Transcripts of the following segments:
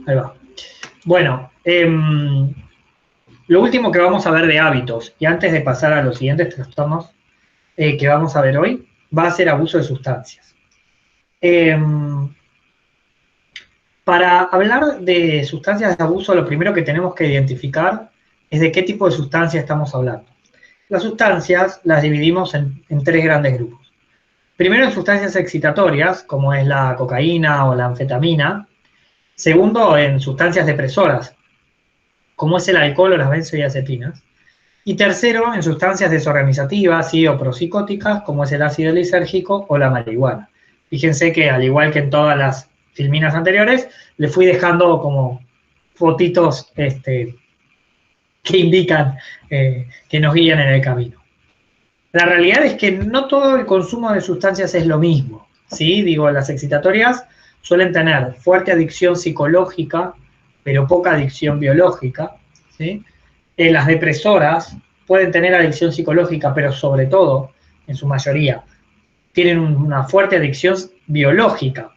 Ahí va. Bueno, lo último que vamos a ver de hábitos, y antes de pasar a los siguientes trastornos que vamos a ver hoy, va a ser abuso de sustancias. Para hablar de sustancias de abuso, lo primero que tenemos que identificar es de qué tipo de sustancia estamos hablando. Las sustancias las dividimos en tres grandes grupos. Primero, en sustancias excitatorias, como es la cocaína o la anfetamina. Segundo, en sustancias depresoras, como es el alcohol o las benzodiazepinas. Y tercero, en sustancias desorganizativas o propsicóticas, como es el ácido lisérgico o la marihuana. Fíjense que, al igual que en todas las filminas anteriores, le fui dejando como fotitos que indican, que nos guían en el camino. La realidad es que no todo el consumo de sustancias es lo mismo, ¿sí? Digo, las excitatorias suelen tener fuerte adicción psicológica, pero poca adicción biológica, ¿sí? Las depresoras pueden tener adicción psicológica, pero sobre todo, en su mayoría, tienen una fuerte adicción biológica.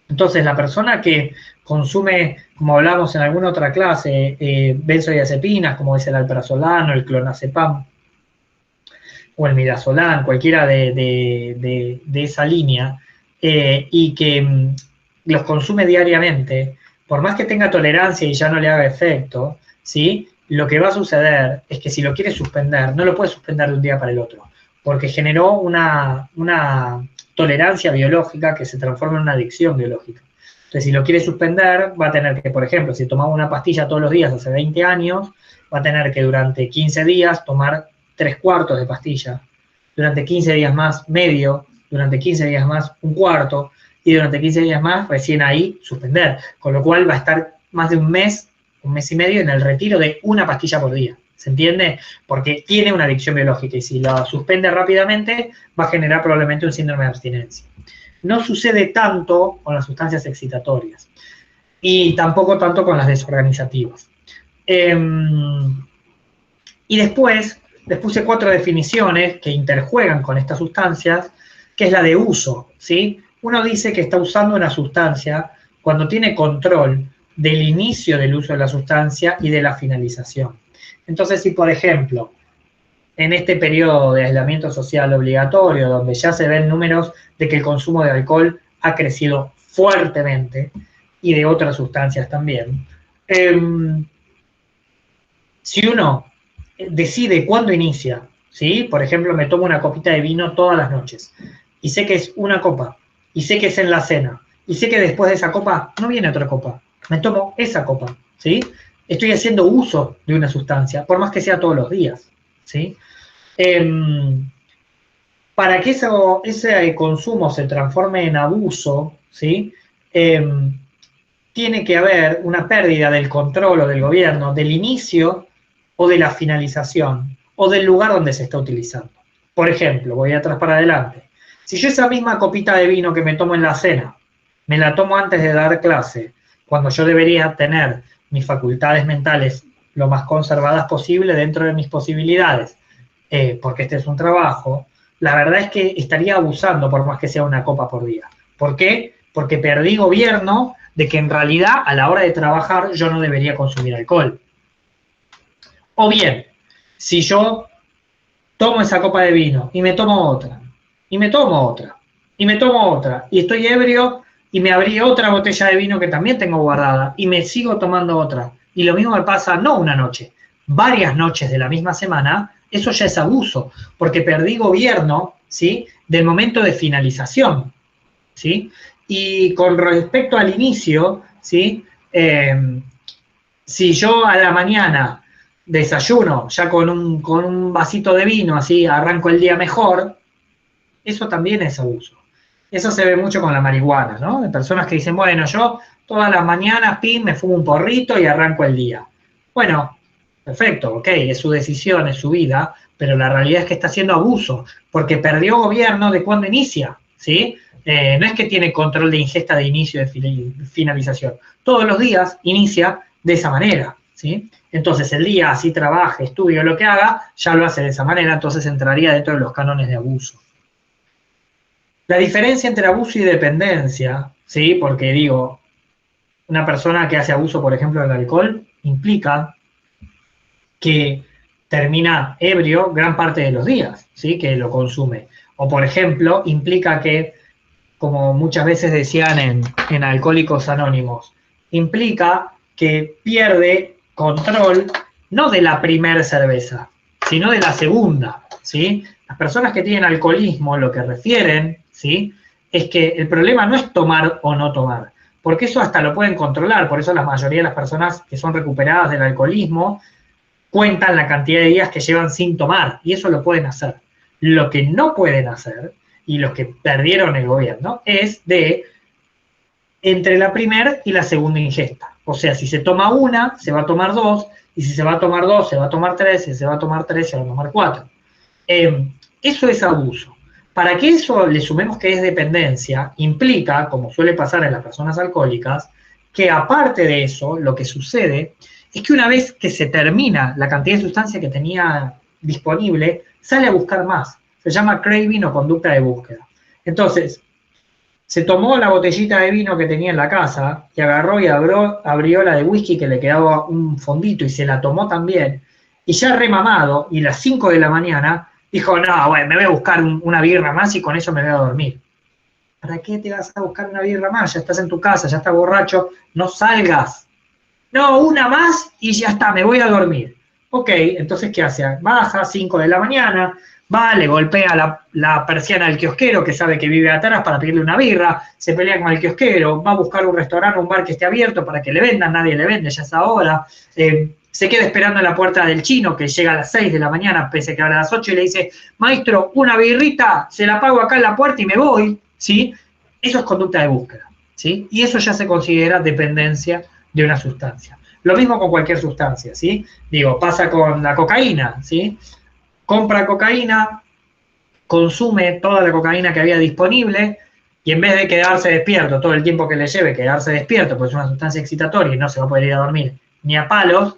Entonces, la persona que consume, como hablamos en alguna otra clase, benzodiazepinas, como es el alprazolam, el clonazepam, o el midazolam, cualquiera de esa línea, y que los consume diariamente, por más que tenga tolerancia y ya no le haga efecto, ¿sí? Lo que va a suceder es que si lo quiere suspender, no lo puede suspender de un día para el otro, porque generó una tolerancia biológica que se transforma en una adicción biológica. Entonces, si lo quiere suspender, va a tener que, por ejemplo, si tomaba una pastilla todos los días hace 20 años, va a tener que durante 15 días tomar 3/4 de pastilla, durante 15 días más medio, durante 15 días más un cuarto, y durante 15 días más recién ahí suspender, con lo cual va a estar más de un mes y medio en el retiro de una pastilla por día, ¿se entiende? Porque tiene una adicción biológica y si la suspende rápidamente va a generar probablemente un síndrome de abstinencia. No sucede tanto con las sustancias excitatorias y tampoco tanto con las desorganizativas. Y después les puse 4 definiciones que interjuegan con estas sustancias, que es la de uso, ¿sí? Uno dice que está usando una sustancia cuando tiene control del inicio del uso de la sustancia y de la finalización. Entonces, si por ejemplo, en este periodo de aislamiento social obligatorio, donde ya se ven números de que el consumo de alcohol ha crecido fuertemente, y de otras sustancias también, si uno decide cuándo inicia, ¿sí? Por ejemplo, me tomo una copita de vino todas las noches, y sé que es una copa, y sé que es en la cena, y sé que después de esa copa no viene otra copa, me tomo esa copa, ¿sí? Estoy haciendo uso de una sustancia, por más que sea todos los días, ¿sí? Para que ese consumo se transforme en abuso, ¿sí? Tiene que haber una pérdida del control o del gobierno, del inicio o de la finalización, o del lugar donde se está utilizando. Por ejemplo, voy atrás para adelante. Si yo esa misma copita de vino que me tomo en la cena, me la tomo antes de dar clase, cuando yo debería tener mis facultades mentales lo más conservadas posible dentro de mis posibilidades, porque este es un trabajo, la verdad es que estaría abusando por más que sea una copa por día. ¿Por qué? Porque perdí gobierno de que en realidad a la hora de trabajar yo no debería consumir alcohol. O bien, si yo tomo esa copa de vino y me tomo otra, y me tomo otra, y me tomo otra, y estoy ebrio y me abrí otra botella de vino que también tengo guardada y me sigo tomando otra, y lo mismo me pasa no una noche, varias noches de la misma semana, eso ya es abuso, porque perdí gobierno, ¿sí?, del momento de finalización, ¿sí? Y con respecto al inicio, ¿sí?, si yo a la mañana desayuno ya con un vasito de vino, así arranco el día mejor, eso también es abuso. Eso se ve mucho con la marihuana, ¿no? De personas que dicen, bueno, yo todas las mañanas, me fumo un porrito y arranco el día. Bueno, perfecto, ok, es su decisión, es su vida, pero la realidad es que está haciendo abuso, porque perdió gobierno de cuándo inicia, ¿sí? No es que tiene control de ingesta de inicio y de finalización. Todos los días inicia de esa manera, ¿sí? Entonces el día, así trabaje, estudie, lo que haga, ya lo hace de esa manera, entonces entraría dentro de los cánones de abuso. La diferencia entre abuso y dependencia, ¿sí? Porque digo, Una persona que hace abuso, por ejemplo, del alcohol, implica que termina ebrio gran parte de los días, ¿sí? Que lo consume. O, por ejemplo, implica que, como muchas veces decían en Alcohólicos Anónimos, implica que pierde control no de la primera cerveza, sino de la segunda, ¿sí? Las personas que tienen alcoholismo lo que refieren, ¿sí? Es que el problema no es tomar o no tomar, porque eso hasta lo pueden controlar, por eso la mayoría de las personas que son recuperadas del alcoholismo cuentan la cantidad de días que llevan sin tomar, y eso lo pueden hacer. Lo que no pueden hacer, y los que perdieron el gobierno, es de entre la primera y la segunda ingesta. O sea, si se toma una, se va a tomar dos, y si se va a tomar dos, se va a tomar tres, y si se va a tomar tres, se va a tomar cuatro. Eso es abuso. Para que eso le sumemos que es dependencia, implica, como suele pasar en las personas alcohólicas, que aparte de eso, lo que sucede es que una vez que se termina la cantidad de sustancia que tenía disponible, sale a buscar más. Se llama craving o conducta de búsqueda. Entonces, se tomó la botellita de vino que tenía en la casa y agarró y abrió la de whisky que le quedaba un fondito y se la tomó también. Y ya remamado, y las 5 de la mañana, dijo, no, bueno, me voy a buscar una birra más y con eso me voy a dormir. ¿Para qué te vas a buscar una birra más? Ya estás en tu casa, ya estás borracho, no salgas. No, una más y ya está, me voy a dormir. Ok, entonces, ¿qué hace? Baja, 5 de la mañana, va, le golpea la persiana al kiosquero que sabe que vive atrás para pedirle una birra, se pelea con el kiosquero, va a buscar un restaurante, un bar que esté abierto para que le vendan, nadie le vende, ya es ahora. Se queda esperando en la puerta del chino que llega a las 6 de la mañana, pese que a las 8 y le dice, maestro, una birrita, se la pago acá en la puerta y me voy, ¿sí? Eso es conducta de búsqueda, ¿sí? Y eso ya se considera dependencia de una sustancia. Lo mismo con cualquier sustancia, ¿sí? Digo, pasa con la cocaína, ¿sí? Compra cocaína, consume toda la cocaína que había disponible y en vez de quedarse despierto todo el tiempo que le lleve quedarse despierto, pues es una sustancia excitatoria y no se va a poder ir a dormir ni a palos,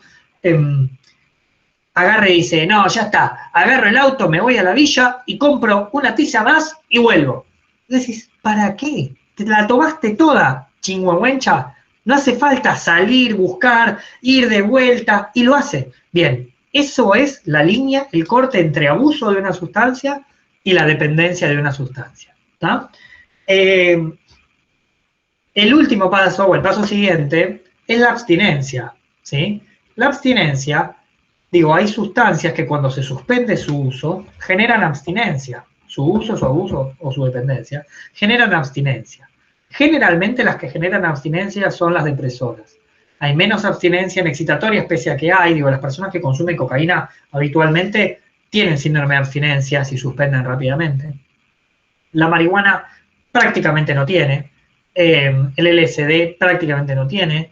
agarra y dice, no, ya está, agarro el auto, me voy a la villa y compro una tiza más y vuelvo. Y decís, ¿para qué? ¿Te la tomaste toda, chingüengüencha? No hace falta salir, buscar, ir de vuelta, y lo hace. Bien, eso es la línea, el corte entre abuso de una sustancia y la dependencia de una sustancia. ¿Tá? El último paso, o el paso siguiente, es la abstinencia. ¿Sí? La abstinencia, digo, hay sustancias que cuando se suspende su uso, generan abstinencia. Su uso, su abuso o su dependencia, generan abstinencia. Generalmente las que generan abstinencia son las depresoras. Hay menos abstinencia en excitatorias, pese a que hay, digo, las personas que consumen cocaína habitualmente tienen síndrome de abstinencia si suspenden rápidamente. La marihuana prácticamente no tiene, el LSD prácticamente no tiene,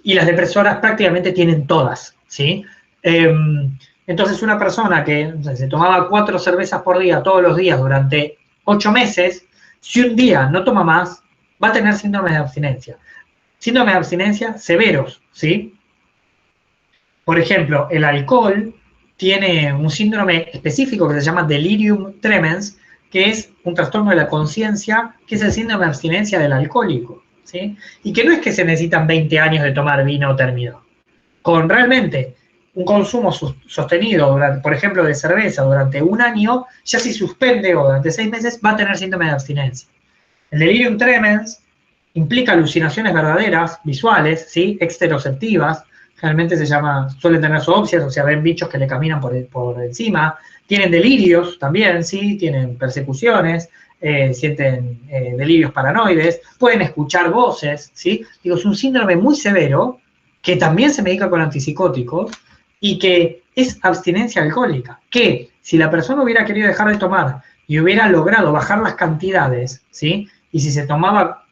y las depresoras prácticamente tienen todas, ¿sí? Entonces una persona que se tomaba 4 cervezas por día todos los días durante 8 meses, si un día no toma más, va a tener síndromes de abstinencia. Síndromes de abstinencia severos, ¿sí? Por ejemplo, el alcohol tiene un síndrome específico que se llama delirium tremens, que es un trastorno de la conciencia, que es el síndrome de abstinencia del alcohólico, ¿sí? Y que no es que se necesitan 20 años de tomar vino terminado. Con realmente un consumo sostenido, durante, por ejemplo, de cerveza durante un año, ya si suspende o durante 6 meses va a tener síndrome de abstinencia. El delirium tremens implica alucinaciones verdaderas, visuales, ¿sí? Exteroceptivas, generalmente suelen tener zoopsias, o sea, ven bichos que le caminan por encima, tienen delirios también, ¿sí? Tienen persecuciones, sienten delirios paranoides, pueden escuchar voces, ¿sí? Digo, es un síndrome muy severo que también se medica con antipsicóticos y que es abstinencia alcohólica, que si la persona hubiera querido dejar de tomar y hubiera logrado bajar las cantidades, ¿sí? Y si se tomaba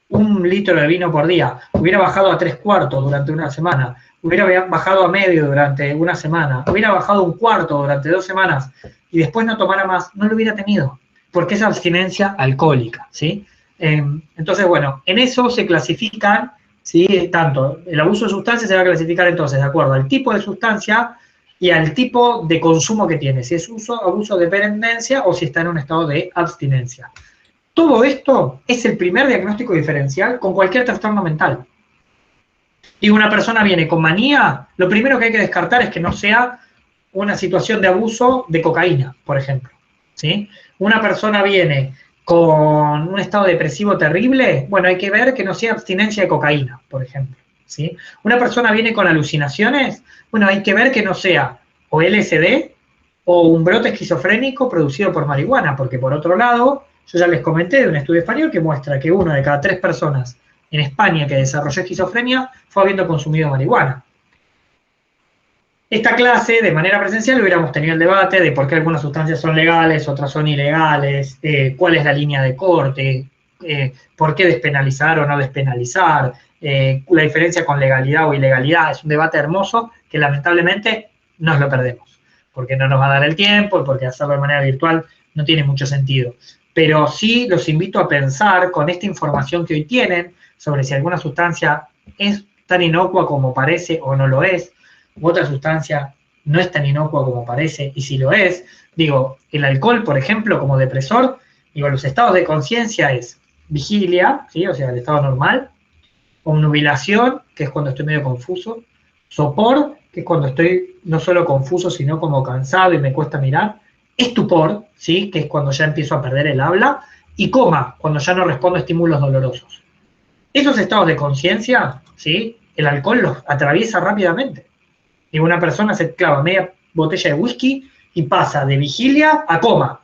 1 litro de vino por día, hubiera bajado a 3/4 durante una semana, hubiera bajado a medio durante una semana, hubiera bajado 1/4 durante 2 semanas y después no tomara más, no lo hubiera tenido, porque es abstinencia alcohólica, ¿sí? Entonces, bueno, en eso se clasifican, ¿sí? Tanto el abuso de sustancias se va a clasificar entonces de acuerdo al tipo de sustancia y al tipo de consumo que tiene, si es abuso de dependencia o si está en un estado de abstinencia. Todo esto es el primer diagnóstico diferencial con cualquier trastorno mental. Digo, una persona viene con manía, lo primero que hay que descartar es que no sea una situación de abuso de cocaína, por ejemplo, ¿sí? Una persona viene con un estado depresivo terrible, bueno, hay que ver que no sea abstinencia de cocaína, por ejemplo, ¿sí? Una persona viene con alucinaciones, bueno, hay que ver que no sea o LSD o un brote esquizofrénico producido por marihuana, porque por otro lado, yo ya les comenté de un estudio español que muestra que 1 de cada 3 personas en España que desarrolló esquizofrenia fue habiendo consumido marihuana. Esta clase, de manera presencial, hubiéramos tenido el debate de por qué algunas sustancias son legales, otras son ilegales, cuál es la línea de corte, por qué despenalizar o no despenalizar, la diferencia con legalidad o ilegalidad. Es un debate hermoso que lamentablemente nos lo perdemos, porque no nos va a dar el tiempo y porque hacerlo de manera virtual no tiene mucho sentido. Pero sí los invito a pensar con esta información que hoy tienen sobre si alguna sustancia es tan inocua como parece o no lo es, u otra sustancia no es tan inocua como parece, y si lo es, digo, el alcohol, por ejemplo, como depresor, digo, los estados de conciencia es vigilia, ¿sí? O sea, el estado normal, obnubilación, que es cuando estoy medio confuso, sopor, que es cuando estoy no solo confuso, sino como cansado y me cuesta mirar, estupor, ¿sí? Que es cuando ya empiezo a perder el habla, y coma, cuando ya no respondo a estímulos dolorosos. Esos estados de conciencia, ¿sí? El alcohol los atraviesa rápidamente. Y una persona se clava media botella de whisky y pasa de vigilia a coma.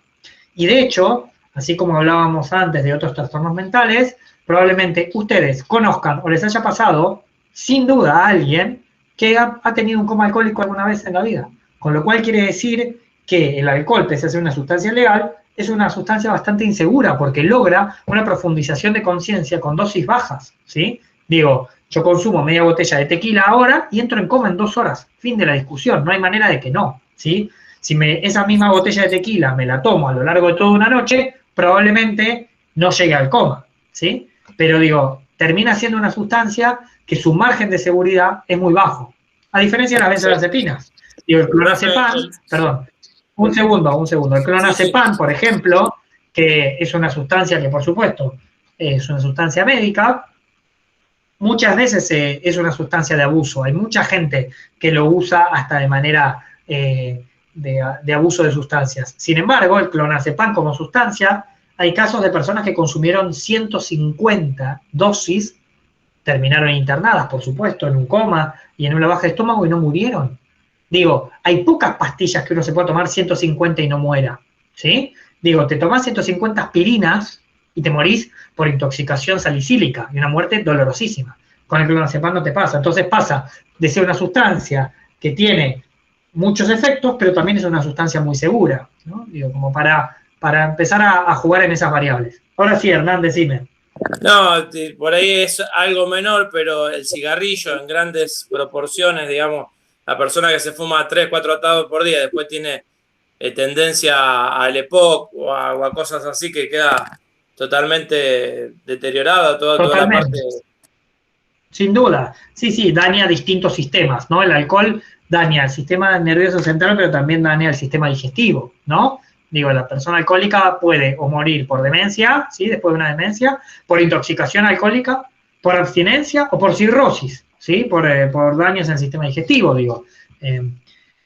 Y de hecho, así como hablábamos antes de otros trastornos mentales, probablemente ustedes conozcan o les haya pasado, sin duda, a alguien que ha tenido un coma alcohólico alguna vez en la vida. Con lo cual quiere decir que el alcohol, pese a ser una sustancia legal, es una sustancia bastante insegura porque logra una profundización de conciencia con dosis bajas, ¿sí? Digo, yo consumo media botella de tequila ahora y entro en coma en 2 horas. Fin de la discusión, no hay manera de que no, ¿sí? Si esa misma botella de tequila me la tomo a lo largo de toda una noche, probablemente no llegue al coma, ¿sí? Pero digo, termina siendo una sustancia que su margen de seguridad es muy bajo, a diferencia de las benzodiazepinas. Digo, el clonazepam, perdón, un segundo, el clonazepam, por ejemplo, que es una sustancia que, por supuesto, es una sustancia médica, muchas veces es una sustancia de abuso. Hay mucha gente que lo usa hasta de manera de abuso de sustancias. Sin embargo, el clonazepam como sustancia, hay casos de personas que consumieron 150 dosis, terminaron internadas, por supuesto, en un coma y en una baja de estómago y no murieron. Digo, hay pocas pastillas que uno se puede tomar 150 y no muera, ¿sí? Digo, te tomás 150 aspirinas y te morís por intoxicación salicílica y una muerte dolorosísima. Con el clonazepam no te pasa. Entonces pasa de ser una sustancia que tiene muchos efectos, pero también es una sustancia muy segura, ¿no? Digo, como para empezar a jugar en esas variables. Ahora sí, Hernán, decime. No, por ahí es algo menor, pero el cigarrillo en grandes proporciones, digamos, la persona que se fuma 3, 4 atados por día, después tiene tendencia al EPOC o a cosas así que queda totalmente deteriorada toda la parte. Totalmente. Sin duda. Sí, sí, daña distintos sistemas, ¿no? El alcohol daña el sistema nervioso central, pero también daña el sistema digestivo, ¿no? Digo, la persona alcohólica puede o morir por demencia, ¿sí? Después de una demencia, por intoxicación alcohólica, por abstinencia o por cirrosis, ¿sí? Por daños en el sistema digestivo, digo.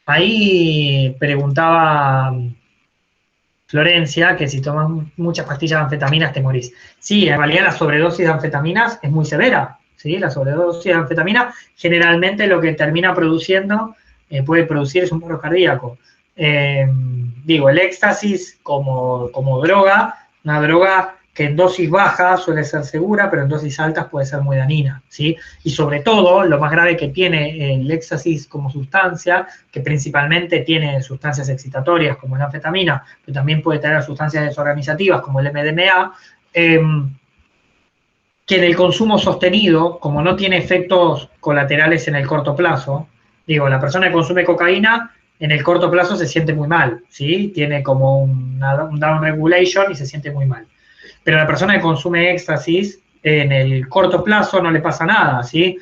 Ahí preguntaba Florencia que si tomas muchas pastillas de anfetaminas te morís. Sí, en realidad la sobredosis de anfetaminas es muy severa, ¿sí? La sobredosis de anfetamina generalmente lo que termina produciendo, puede producir es un paro cardíaco. Digo, el éxtasis como droga, una droga que en dosis bajas suele ser segura, pero en dosis altas puede ser muy dañina, ¿sí? Y sobre todo, lo más grave que tiene el éxtasis como sustancia, que principalmente tiene sustancias excitatorias como la anfetamina, pero también puede tener sustancias desorganizativas como el MDMA, que en el consumo sostenido, como no tiene efectos colaterales en el corto plazo, digo, la persona que consume cocaína en el corto plazo se siente muy mal, ¿sí? Tiene como un down regulation y se siente muy mal. Pero la persona que consume éxtasis, en el corto plazo no le pasa nada, ¿sí?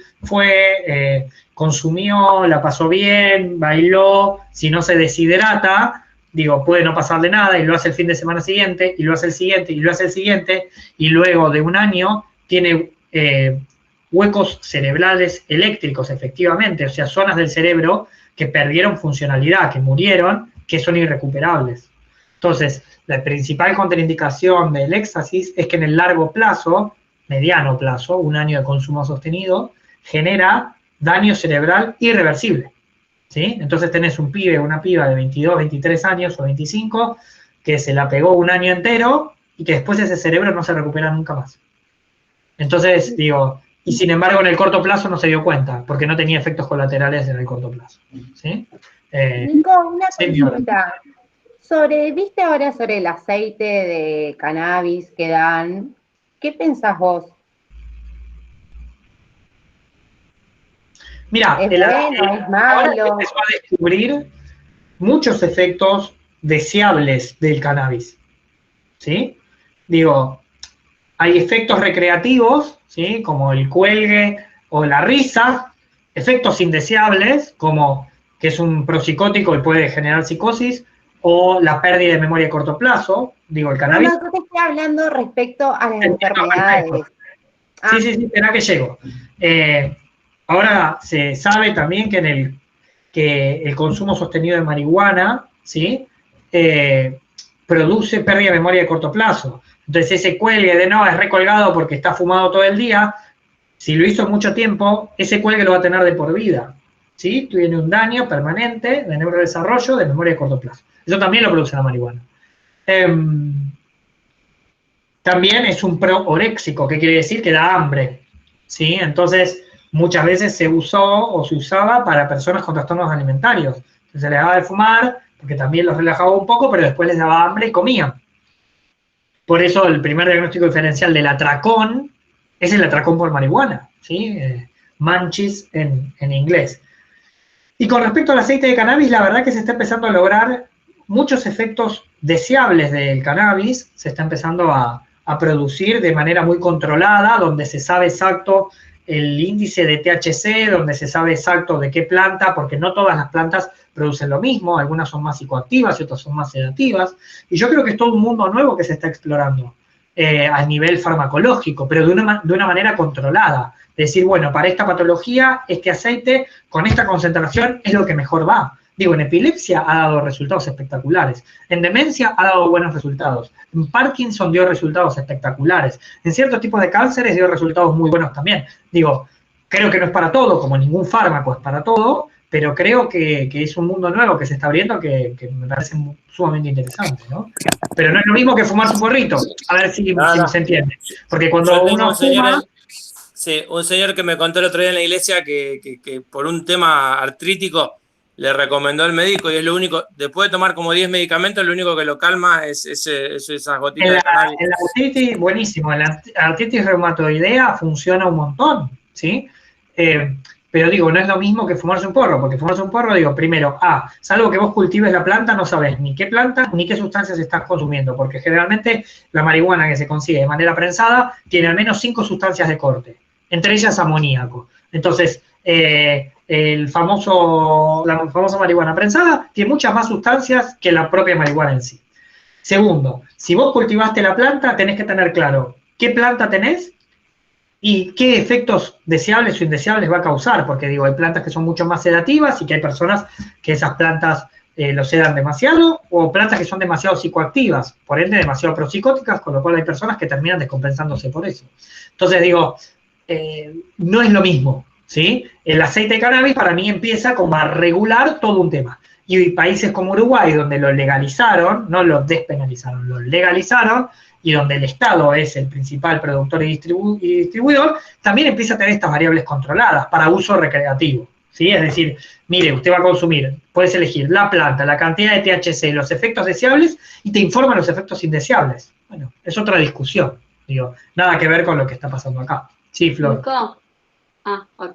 Consumió, la pasó bien, bailó, si no se deshidrata, digo, puede no pasarle nada y lo hace el fin de semana siguiente, y lo hace el siguiente, y lo hace el siguiente, y luego de un año tiene huecos cerebrales eléctricos, efectivamente, o sea, zonas del cerebro que perdieron funcionalidad, que murieron, que son irrecuperables. Entonces, la principal contraindicación del éxtasis es que en el largo plazo, mediano plazo, 1 año de consumo sostenido, genera daño cerebral irreversible, ¿sí? Entonces tenés un pibe o una piba de 22, 23 años o 25 que se la pegó 1 año entero y que después ese cerebro no se recupera nunca más. Entonces, digo, y sin embargo en el corto plazo no se dio cuenta, porque no tenía efectos colaterales en el corto plazo, ¿sí? Nico, una consulta. ¿Viste ahora sobre el aceite de cannabis que dan? ¿Qué pensás vos? Mira, ¿Es bueno, es malo? Empezó a descubrir muchos efectos deseables del cannabis, ¿sí? Digo, hay efectos recreativos, ¿sí? Como el cuelgue o la risa, efectos indeseables, como que es un prosicótico y puede generar psicosis, o la pérdida de memoria a corto plazo, digo, el cannabis. No, yo te estoy hablando respecto a las enfermedades. Sí, espera que llego. Ahora se sabe también que el consumo sostenido de marihuana, ¿sí? Produce pérdida de memoria de corto plazo. Entonces ese cuelgue de no, es recolgado porque está fumado todo el día, si lo hizo mucho tiempo, ese cuelgue lo va a tener de por vida, ¿sí? Tiene un daño permanente de neurodesarrollo de memoria de corto plazo. Eso también lo produce la marihuana. También es un pro-oréxico, ¿qué quiere decir? Que da hambre, ¿sí? Entonces, muchas veces se usó o se usaba para personas con trastornos alimentarios. Entonces, se les daba de fumar, porque también los relajaba un poco, pero después les daba hambre y comían. Por eso el primer diagnóstico diferencial del atracón es el atracón por marihuana, ¿sí? Munchies en inglés. Y con respecto al aceite de cannabis, la verdad que se está empezando a lograr muchos efectos deseables del cannabis, se está empezando a producir de manera muy controlada, donde se sabe exacto el índice de THC, donde se sabe exacto de qué planta, porque no todas las plantas producen lo mismo, algunas son más psicoactivas y otras son más sedativas, y yo creo que es todo un mundo nuevo que se está explorando a nivel farmacológico, pero de una manera controlada. Decir, bueno, para esta patología, este aceite con esta concentración es lo que mejor va. Digo, en epilepsia ha dado resultados espectaculares, en demencia ha dado buenos resultados, en Parkinson dio resultados espectaculares, en ciertos tipos de cánceres dio resultados muy buenos también. Digo, creo que no es para todo, como ningún fármaco es para todo, pero creo que es un mundo nuevo que se está abriendo que me parece sumamente interesante, ¿no? Pero no es lo mismo que fumar su porrito, a ver si se entiende. Porque cuando uno fuma... Sí, un señor que me contó el otro día en la iglesia que por un tema artrítico le recomendó el médico y es lo único, después de tomar como 10 medicamentos, lo único que lo calma es esas gotitas de cannabis. En la artritis, buenísimo, en la artritis reumatoidea funciona un montón, ¿sí? Pero digo, no es lo mismo que fumarse un porro, porque fumarse un porro, digo, primero, salvo que vos cultives la planta, no sabés ni qué planta ni qué sustancias estás consumiendo, porque generalmente la marihuana que se consigue de manera prensada tiene al menos 5 sustancias de corte, entre ellas amoníaco. Entonces, la famosa marihuana prensada tiene muchas más sustancias que la propia marihuana en sí. Segundo, si vos cultivaste la planta, tenés que tener claro qué planta tenés y qué efectos deseables o indeseables va a causar, porque digo, hay plantas que son mucho más sedativas y que hay personas que esas plantas lo sedan demasiado, o plantas que son demasiado psicoactivas, por ende demasiado prosicóticas, con lo cual hay personas que terminan descompensándose por eso. Entonces digo, no es lo mismo, ¿sí? El aceite de cannabis para mí empieza como a regular todo un tema. Y países como Uruguay, donde lo legalizaron, no lo despenalizaron, lo legalizaron, y donde el Estado es el principal productor y distribuidor, también empieza a tener estas variables controladas para uso recreativo, ¿sí? Es decir, mire, usted va a consumir, puedes elegir la planta, la cantidad de THC, los efectos deseables, y te informa los efectos indeseables. Bueno, es otra discusión, digo, nada que ver con lo que está pasando acá. Sí, Flor. Nico. Okay.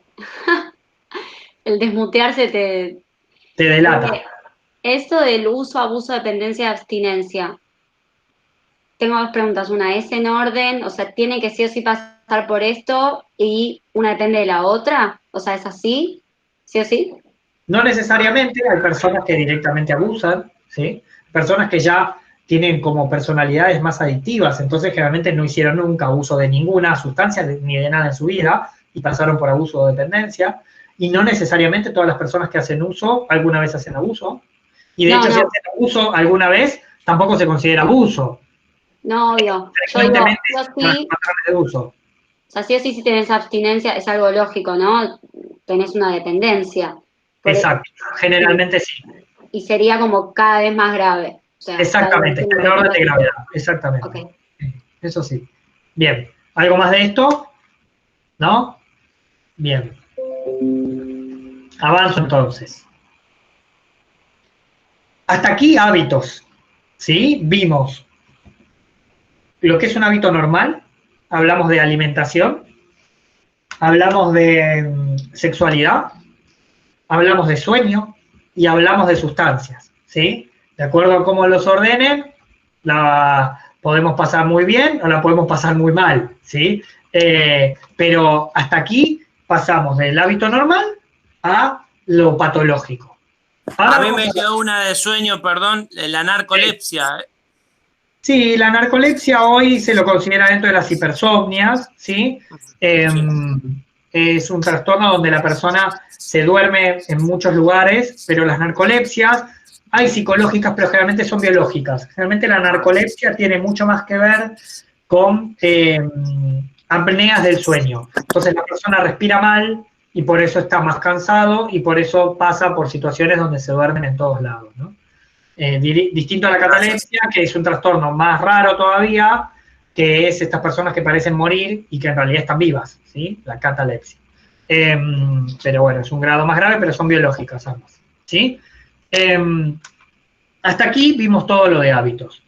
El desmutearse te delata. Eso del uso, abuso, dependencia, abstinencia. Tengo 2 preguntas. Una, ¿es en orden? O sea, ¿tiene que sí o sí pasar por esto y una depende de la otra? O sea, ¿es así? ¿Sí o sí? No necesariamente, hay personas que directamente abusan, ¿sí? Personas que ya tienen como personalidades más adictivas, entonces generalmente no hicieron nunca uso de ninguna sustancia ni de nada en su vida, y pasaron por abuso o dependencia, y no necesariamente todas las personas que hacen uso alguna vez hacen abuso, y de hecho si hacen abuso alguna vez tampoco se considera abuso. No, obvio. Yo digo, sí, de uso. o sea, sí o sí, si tenés abstinencia, es algo lógico, ¿no? Tenés una dependencia. Exacto, generalmente sí. Y sería como cada vez más grave. O sea, exactamente, está en orden de gravedad, exactamente. Okay. Eso sí. Bien, ¿algo más de esto? ¿No? Bien. Avanzo entonces. Hasta aquí hábitos, ¿sí? Vimos lo que es un hábito normal, hablamos de alimentación, hablamos de sexualidad, hablamos de sueño y hablamos de sustancias, ¿sí? De acuerdo a cómo los ordenen, la podemos pasar muy bien o la podemos pasar muy mal, ¿sí? Pero hasta aquí pasamos del hábito normal a lo patológico. Ahora a mí me quedó una de sueño, perdón, la narcolepsia. Sí, la narcolepsia hoy se lo considera dentro de las hipersomnias, ¿sí? Es un trastorno donde la persona se duerme en muchos lugares, pero las narcolepsias hay psicológicas, pero generalmente son biológicas. Generalmente la narcolepsia tiene mucho más que ver con apneas del sueño. Entonces la persona respira mal y por eso está más cansado y por eso pasa por situaciones donde se duermen en todos lados, ¿no? Distinto a la catalepsia, que es un trastorno más raro todavía, que es estas personas que parecen morir y que en realidad están vivas, ¿sí? La catalepsia. Pero bueno, es un grado más grave, pero son biológicas ambas, ¿sí? Hasta aquí vimos todo lo de hábitos.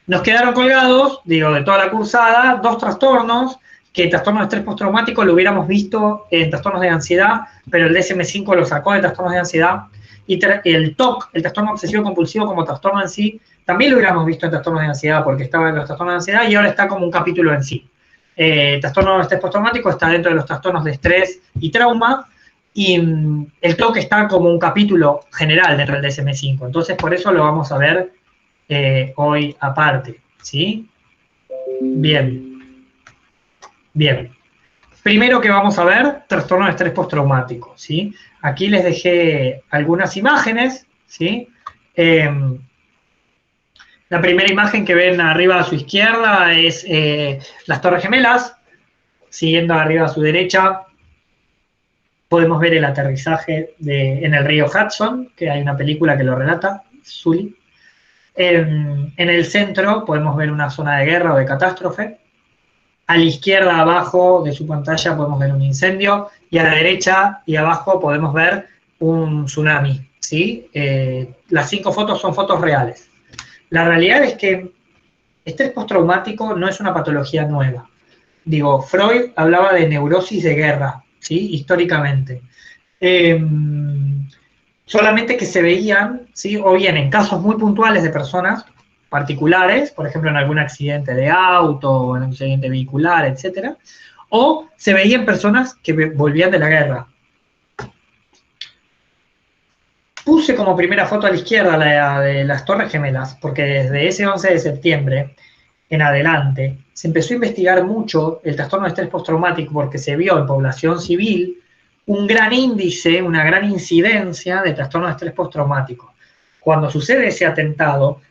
Nos quedaron colgados, digo, de toda la cursada, dos trastornos, que el trastorno de estrés postraumático lo hubiéramos visto en trastornos de ansiedad, pero el DSM-5 lo sacó de trastornos de ansiedad, y el TOC, el trastorno obsesivo compulsivo como trastorno en sí, también lo hubiéramos visto en trastornos de ansiedad, porque estaba en los trastornos de ansiedad y ahora está como un capítulo en sí. El trastorno de estrés postraumático está dentro de los trastornos de estrés y trauma, y el TOC está como un capítulo general dentro del DSM-5, entonces por eso lo vamos a ver hoy aparte, ¿sí? Bien. Bien. Primero que vamos a ver, trastorno de estrés postraumático, ¿sí? Aquí les dejé algunas imágenes, ¿sí? La primera imagen que ven arriba a su izquierda es las Torres Gemelas, siguiendo arriba a su derecha podemos ver el aterrizaje en el río Hudson, que hay una película que lo relata, Sully. En el centro podemos ver una zona de guerra o de catástrofe. A la izquierda, abajo de su pantalla, podemos ver un incendio. Y a la derecha y abajo podemos ver un tsunami, ¿sí? Las 5 fotos son fotos reales. La realidad es que estrés postraumático no es una patología nueva. Digo, Freud hablaba de neurosis de guerra, ¿sí? Históricamente. Solamente que se veían, ¿sí? O bien en casos muy puntuales de personas particulares, por ejemplo en algún accidente de auto, o en un accidente vehicular, etc. O se veían personas que volvían de la guerra. Puse como primera foto a la izquierda la de las Torres Gemelas, porque desde ese 11 de septiembre en adelante se empezó a investigar mucho el trastorno de estrés postraumático porque se vio en población civil un gran índice, una gran incidencia de trastorno de estrés postraumático. Cuando sucede ese atentado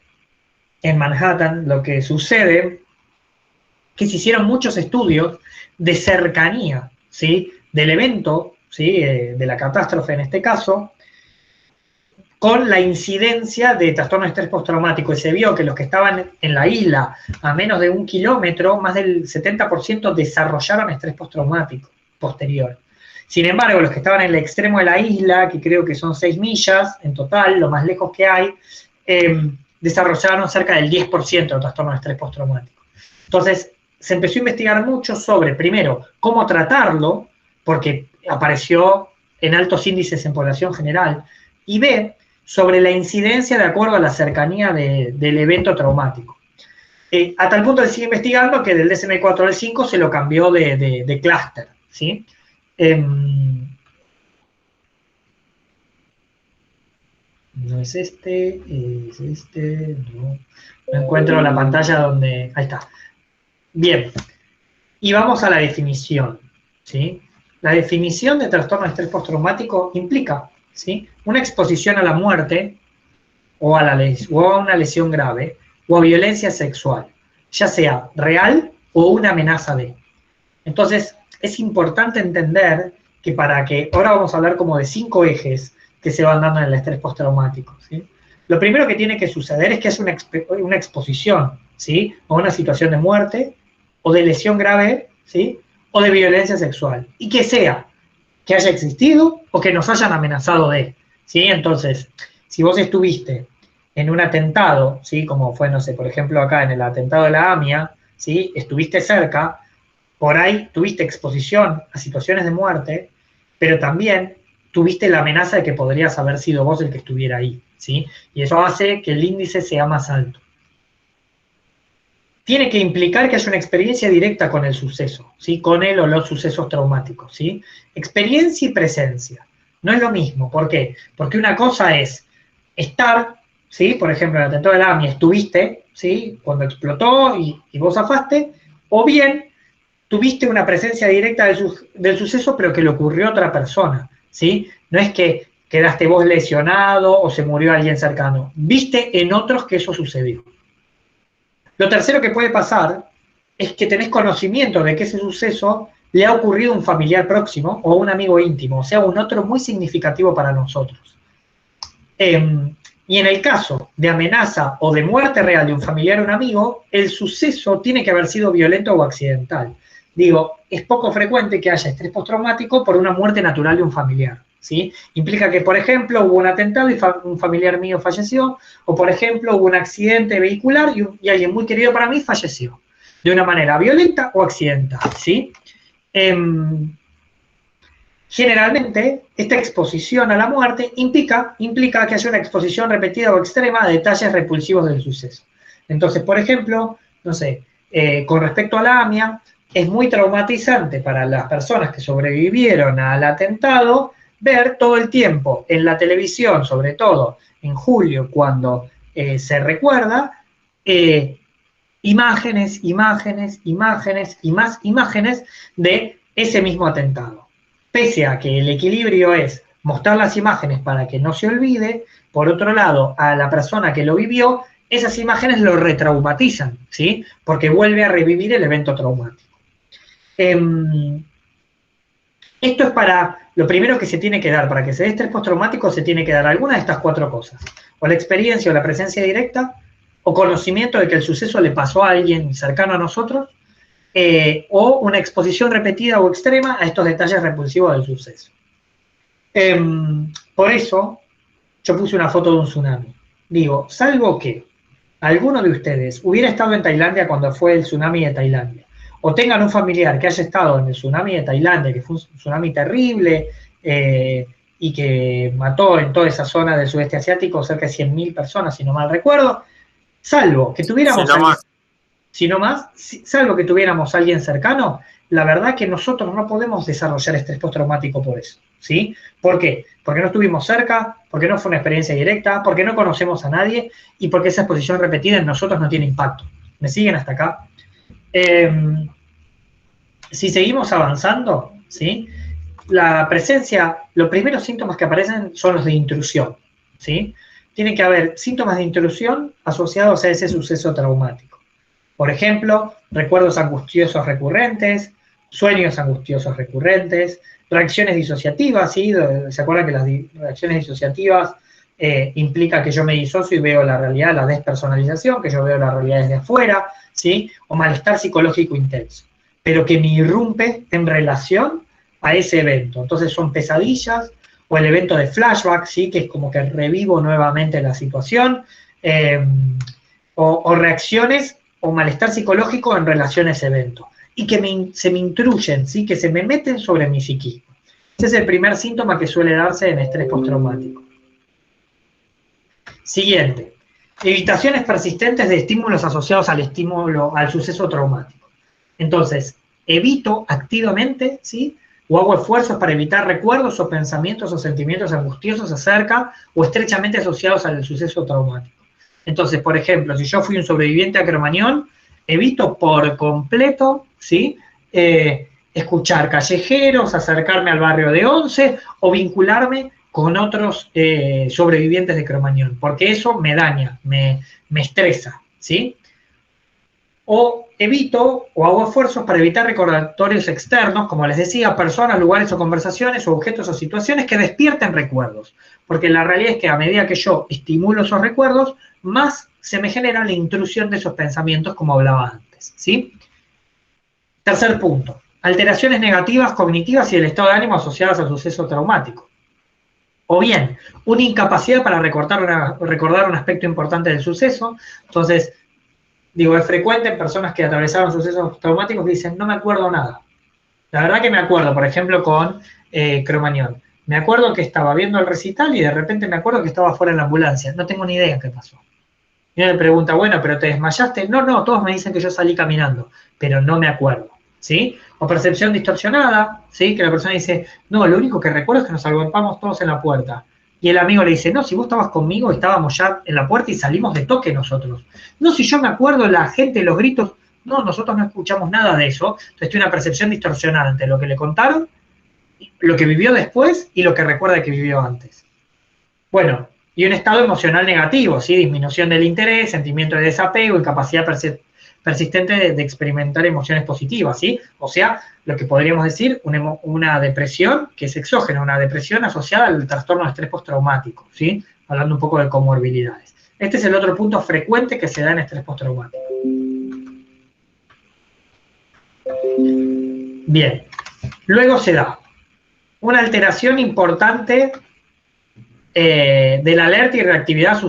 en Manhattan, lo que sucede es que se hicieron muchos estudios de cercanía, ¿sí? Del evento, ¿sí? De la catástrofe en este caso, con la incidencia de trastorno de estrés postraumático, y se vio que los que estaban en la isla a menos de 1 kilómetro, más del 70% desarrollaron estrés postraumático posterior. Sin embargo, los que estaban en el extremo de la isla, que creo que son 6 millas en total, lo más lejos que hay, desarrollaron cerca del 10% de trastorno de estrés postraumático. Entonces, se empezó a investigar mucho sobre, primero, cómo tratarlo, porque apareció en altos índices en población general, y B, sobre la incidencia de acuerdo a la cercanía del evento traumático. A tal punto se sigue investigando que del DSM-4 al 5 se lo cambió de clúster, ¿sí? No es este, no encuentro la pantalla donde... Ahí está. Bien, y vamos a la definición, ¿sí? la definición de trastorno de estrés postraumático implica, ¿sí?, una exposición a la muerte o a una lesión grave o a violencia sexual, ya sea real o una amenaza de. Entonces, es importante entender que ahora vamos a hablar como de 5 ejes que se van dando en el estrés postraumático, ¿sí? Lo primero que tiene que suceder es que es una exposición, ¿sí?, a una situación de muerte o de lesión grave, ¿sí?, o de violencia sexual, y que haya existido o que nos hayan amenazado de, ¿sí? Entonces, si vos estuviste en un atentado, ¿sí?, como fue, no sé, por ejemplo, acá en el atentado de la AMIA, ¿sí?, estuviste cerca, por ahí tuviste exposición a situaciones de muerte, pero también tuviste la amenaza de que podrías haber sido vos el que estuviera ahí, ¿sí? Y eso hace que el índice sea más alto. Tiene que implicar que haya una experiencia directa con el suceso, ¿sí?, con él o los sucesos traumáticos, ¿sí? Experiencia y presencia. No es lo mismo. ¿Por qué? Porque una cosa es estar, ¿sí?, por ejemplo, en el atentado de la AMIA estuviste, ¿sí?, cuando explotó y vos zafaste, o bien tuviste una presencia directa del suceso, pero que le ocurrió a otra persona, ¿sí? No es que quedaste vos lesionado o se murió alguien cercano. Viste en otros que eso sucedió. Lo tercero que puede pasar es que tenés conocimiento de que ese suceso le ha ocurrido a un familiar próximo o a un amigo íntimo, o sea, un otro muy significativo para nosotros. Y en el caso de amenaza o de muerte real de un familiar o un amigo, el suceso tiene que haber sido violento o accidental. Digo, es poco frecuente que haya estrés postraumático por una muerte natural de un familiar, ¿sí? Implica que, por ejemplo, hubo un atentado y un familiar mío falleció, o, por ejemplo, hubo un accidente vehicular y alguien muy querido para mí falleció, de una manera violenta o accidental, ¿sí? Generalmente, esta exposición a la muerte implica que haya una exposición repetida o extrema a detalles repulsivos del suceso. Entonces, por ejemplo, no sé, con respecto a la AMIA, es muy traumatizante para las personas que sobrevivieron al atentado ver todo el tiempo en la televisión, sobre todo en julio, cuando se recuerda, imágenes y más imágenes de ese mismo atentado. Pese a que el equilibrio es mostrar las imágenes para que no se olvide, por otro lado, a la persona que lo vivió, esas imágenes lo retraumatizan, ¿sí? Porque vuelve a revivir el evento traumático. Esto es para lo primero que se tiene que dar. Para que se dé estrés postraumático se tiene que dar alguna de estas 4 cosas. O la experiencia o la presencia directa, o conocimiento de que el suceso le pasó a alguien cercano a nosotros, o una exposición repetida o extrema a estos detalles repulsivos del suceso. Por eso, yo puse una foto de un tsunami. Digo, salvo que alguno de ustedes hubiera estado en Tailandia cuando fue el tsunami de Tailandia, o tengan un familiar que haya estado en el tsunami de Tailandia, que fue un tsunami terrible, y que mató en toda esa zona del sudeste asiático cerca de 100.000 personas, si no mal recuerdo, salvo que tuviéramos... salvo que tuviéramos a alguien cercano, la verdad que nosotros no podemos desarrollar estrés postraumático por eso, ¿sí? ¿Por qué? Porque no estuvimos cerca, porque no fue una experiencia directa, porque no conocemos a nadie y porque esa exposición repetida en nosotros no tiene impacto. ¿Me siguen hasta acá? Si seguimos avanzando, ¿sí?, la presencia, los primeros síntomas que aparecen son los de intrusión, ¿sí? Tiene que haber síntomas de intrusión asociados a ese suceso traumático. Por ejemplo, recuerdos angustiosos recurrentes, sueños angustiosos recurrentes, reacciones disociativas, ¿sí? ¿Se acuerdan que las reacciones disociativas implica que yo me disocio y veo la realidad, la despersonalización, que yo veo la realidad desde afuera, ¿sí? O malestar psicológico intenso, pero que me irrumpe en relación a ese evento. Entonces son pesadillas, o el evento de flashback, ¿sí?, que es como que revivo nuevamente la situación, o reacciones o malestar psicológico en relación a ese evento, y que se me intruyen, ¿sí?, que se me meten sobre mi psiquismo. Ese es el primer síntoma que suele darse en estrés postraumático. Siguiente, evitaciones persistentes de estímulos asociados al suceso traumático. Entonces, evito activamente, ¿sí?, o hago esfuerzos para evitar recuerdos o pensamientos o sentimientos angustiosos acerca o estrechamente asociados al suceso traumático. Entonces, por ejemplo, si yo fui un sobreviviente a Cromañón, evito por completo, ¿sí?, escuchar callejeros, acercarme al barrio de Once o vincularme con otros sobrevivientes de Cromañón, porque eso me daña, me estresa, ¿sí? O evito o hago esfuerzos para evitar recordatorios externos, como les decía, personas, lugares o conversaciones o objetos o situaciones que despierten recuerdos, porque la realidad es que a medida que yo estimulo esos recuerdos, más se me genera la intrusión de esos pensamientos, como hablaba antes, ¿sí? Tercer punto, alteraciones negativas cognitivas y el estado de ánimo asociadas al suceso traumático. O bien, una incapacidad para recordar un aspecto importante del suceso. Entonces, digo, es frecuente en personas que atravesaron sucesos traumáticos que dicen, no me acuerdo nada. La verdad que me acuerdo, por ejemplo, con Cromañón. Me acuerdo que estaba viendo el recital y de repente me acuerdo que estaba fuera en la ambulancia. No tengo ni idea qué pasó. Y uno le pregunta, bueno, ¿pero te desmayaste? No, todos me dicen que yo salí caminando, pero no me acuerdo, ¿sí? O percepción distorsionada, ¿sí? Que la persona dice, no, lo único que recuerdo es que nos agolpamos todos en la puerta. Y el amigo le dice, no, si vos estabas conmigo, estábamos ya en la puerta y salimos de toque nosotros. No, si yo me acuerdo, la gente, los gritos, no, nosotros no escuchamos nada de eso. Entonces tiene una percepción distorsionada entre lo que le contaron, lo que vivió después y lo que recuerda que vivió antes. Bueno, y un estado emocional negativo, ¿sí? Disminución del interés, sentimiento de desapego, incapacidad persistente de experimentar emociones positivas, ¿sí? O sea, lo que podríamos decir, una depresión que es exógena, una depresión asociada al trastorno de estrés postraumático, ¿sí? Hablando un poco de comorbilidades. Este es el otro punto frecuente que se da en estrés postraumático. Bien, luego se da una alteración importante de la alerta y reactividad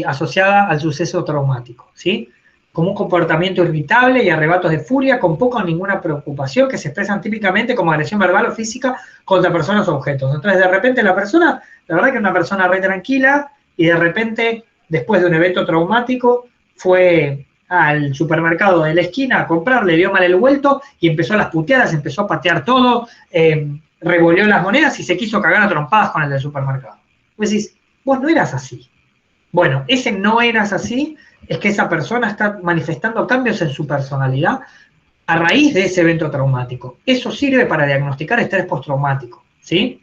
asociada al suceso traumático, ¿sí? Como un comportamiento irritable y arrebatos de furia con poca o ninguna preocupación que se expresan típicamente como agresión verbal o física contra personas o objetos. Entonces, de repente la persona, la verdad que es una persona re tranquila y de repente, después de un evento traumático, fue al supermercado de la esquina a comprar, le dio mal el vuelto y empezó a las puteadas, empezó a patear todo, revolvió las monedas y se quiso cagar a trompadas con el del supermercado. Vos decís, vos no eras así. Bueno, ese no eras así es que esa persona está manifestando cambios en su personalidad a raíz de ese evento traumático. Eso sirve para diagnosticar estrés postraumático, ¿sí?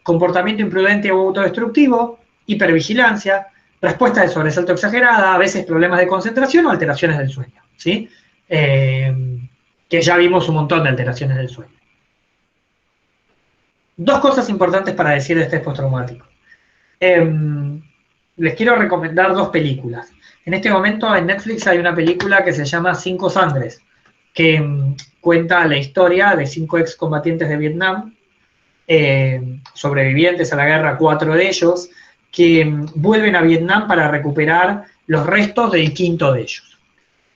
Comportamiento imprudente o autodestructivo, hipervigilancia, respuesta de sobresalto exagerada, a veces problemas de concentración o alteraciones del sueño, ¿sí? Que ya vimos un montón de alteraciones del sueño. Dos cosas importantes para decir de estrés postraumático. Les quiero recomendar dos películas. En este momento en Netflix hay una película que se llama Cinco Sangres, que cuenta la historia de 5 excombatientes de Vietnam, sobrevivientes a la guerra, 4 de ellos, que vuelven a Vietnam para recuperar los restos del 5.º de ellos.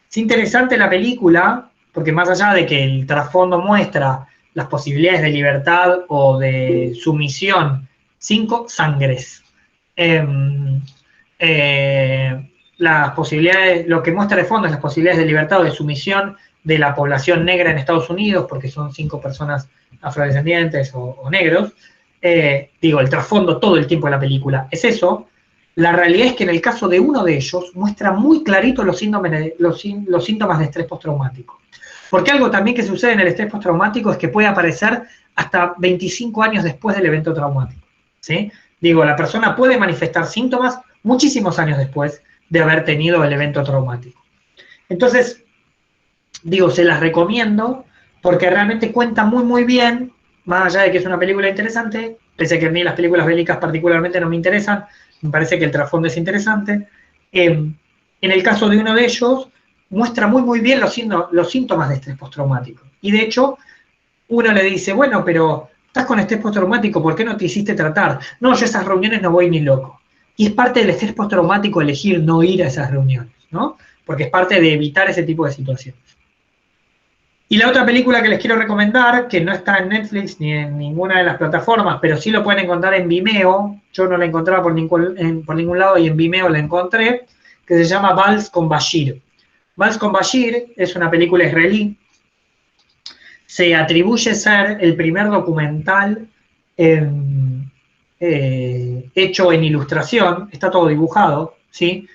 Es interesante la película, porque más allá de que el trasfondo muestra las posibilidades de libertad o de sumisión, 5 sangres. Las posibilidades, lo que muestra de fondo es las posibilidades de libertad o de sumisión de la población negra en Estados Unidos, porque son 5 personas afrodescendientes o negros. El trasfondo todo el tiempo de la película es eso. La realidad es que en el caso de uno de ellos muestra muy clarito los síntomas de estrés postraumático. Porque algo también que sucede en el estrés postraumático es que puede aparecer hasta 25 años después del evento traumático, ¿sí? La persona puede manifestar síntomas muchísimos años después de haber tenido el evento traumático. Entonces, se las recomiendo porque realmente cuenta muy, muy bien, más allá de que es una película interesante, pese a que a mí las películas bélicas particularmente no me interesan, me parece que el trasfondo es interesante. En el caso de uno de ellos, muestra muy, muy bien los síntomas de estrés postraumático. Y de hecho, uno le dice, bueno, pero estás con estrés postraumático, ¿por qué no te hiciste tratar? No, yo a esas reuniones no voy ni loco. Y es parte del estrés postraumático elegir no ir a esas reuniones, ¿no? Porque es parte de evitar ese tipo de situaciones. Y la otra película que les quiero recomendar, que no está en Netflix ni en ninguna de las plataformas, pero sí lo pueden encontrar en Vimeo, yo no la encontraba por ningún lado y en Vimeo la encontré, que se llama Vals con Bashir. Vals con Bashir es una película israelí. Se atribuye ser el primer documental hecho en ilustración, está todo dibujado, ¿sí?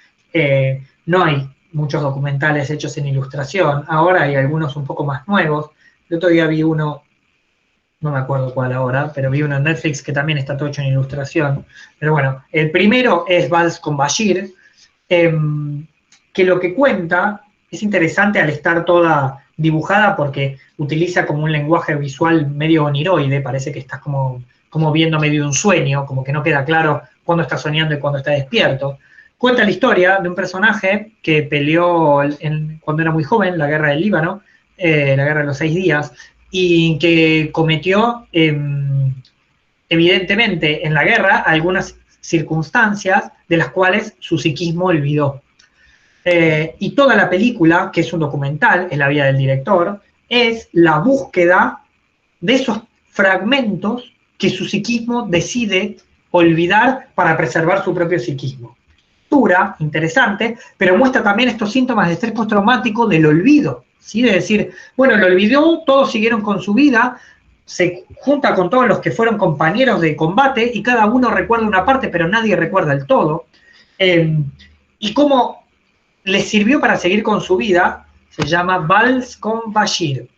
No hay muchos documentales hechos en ilustración, ahora hay algunos un poco más nuevos. El otro día vi uno, no me acuerdo cuál ahora, pero vi uno en Netflix que también está todo hecho en ilustración. Pero bueno, el primero es Vals con Bashir, que lo que cuenta es interesante al estar toda dibujada porque utiliza como un lenguaje visual medio oniroide, parece que estás como viendo medio un sueño, como que no queda claro cuándo estás soñando y cuándo estás despierto. Cuenta la historia de un personaje que peleó cuando era muy joven, la guerra del Líbano, la guerra de los 6 días, y que cometió, evidentemente, en la guerra algunas circunstancias de las cuales su psiquismo olvidó. Y toda la película, que es un documental, es la vida del director, es la búsqueda de esos fragmentos que su psiquismo decide olvidar para preservar su propio psiquismo. Dura, interesante, pero muestra también estos síntomas de estrés postraumático del olvido, ¿sí? De decir, bueno, lo olvidó, todos siguieron con su vida, se junta con todos los que fueron compañeros de combate y cada uno recuerda una parte, pero nadie recuerda el todo. Y cómo les sirvió para seguir con su vida, se llama Vals con Bashir.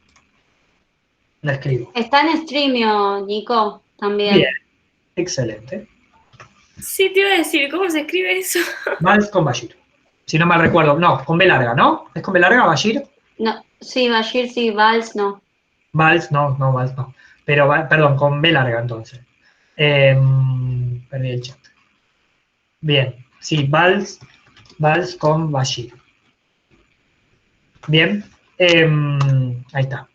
La escribo. Está en Streamio, Nico, también. Bien, excelente. Sí, te iba a decir, ¿cómo se escribe eso? Vals con Bashir. Si no mal recuerdo, no, con B larga, ¿no? ¿Es con B larga, Bashir? No, sí, Bashir, sí, Vals, no. Vals, no, Vals no. Pero, perdón, con B larga entonces. Perdí el chat. Bien, sí, Vals con Bashir. Bien, ahí está.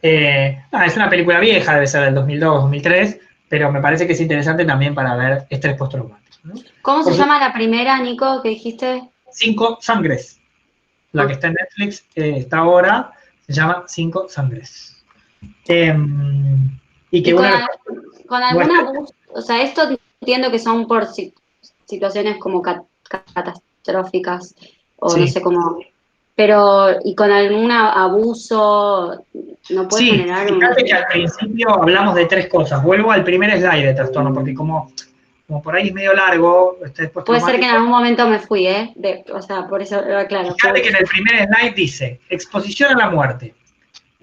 Es una película vieja, debe ser del 2002, 2003, pero me parece que es interesante también para ver estrés postraumático, ¿no? ¿Cómo se llama la primera, Nico, que dijiste? 5 Sangres. La que está en Netflix está ahora, se llama 5 Sangres. Y que con alguna abuso, o sea, esto entiendo que son por situaciones como catastróficas, o sí, no sé cómo, pero y con algún abuso no puede generar fíjate que al principio hablamos de 3 cosas. Vuelvo al primer slide de trastorno, porque como por ahí es medio largo, puede ser que en algún momento me fui, o sea, por eso, claro. Fíjate que en el primer slide dice, exposición a la muerte,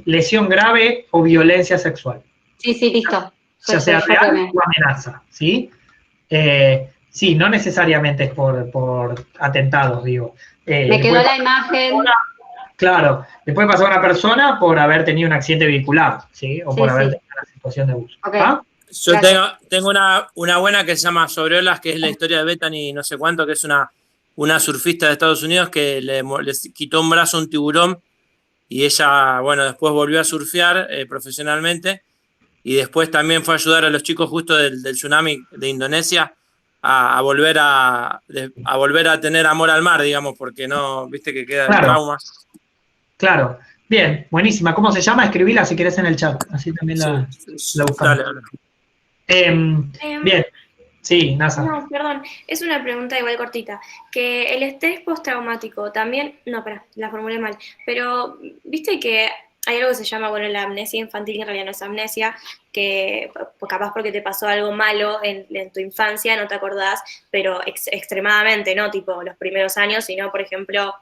lesión grave o violencia sexual. Sí, listo. Ya sea real o amenaza, ¿sí? Sí, no necesariamente es por atentados, digo. Me quedó la imagen. Claro, después pasó a una persona por haber tenido un accidente vehicular, ¿sí? O por haber tenido una situación de abuso. Okay. ¿Ah? Yo tengo una buena que se llama Sobre olas, que es la historia de Bethany no sé cuánto, que es una surfista de Estados Unidos que le quitó un brazo a un tiburón y ella, bueno, después volvió a surfear profesionalmente y después también fue a ayudar a los chicos justo del tsunami de Indonesia a volver a tener amor al mar, digamos, porque no, viste que queda el trauma. Claro, bien, buenísima. ¿Cómo se llama? Escribila si querés en el chat, así también la buscamos. Dale. Bien, sí, Nasa. No, perdón, es una pregunta igual cortita. Que el estrés postraumático también, no, la formulé mal, pero viste que hay algo que se llama, bueno, la amnesia infantil, que en realidad no es amnesia, que capaz porque te pasó algo malo en tu infancia, no te acordás, pero extremadamente, ¿no? Tipo los primeros años, sino, por ejemplo,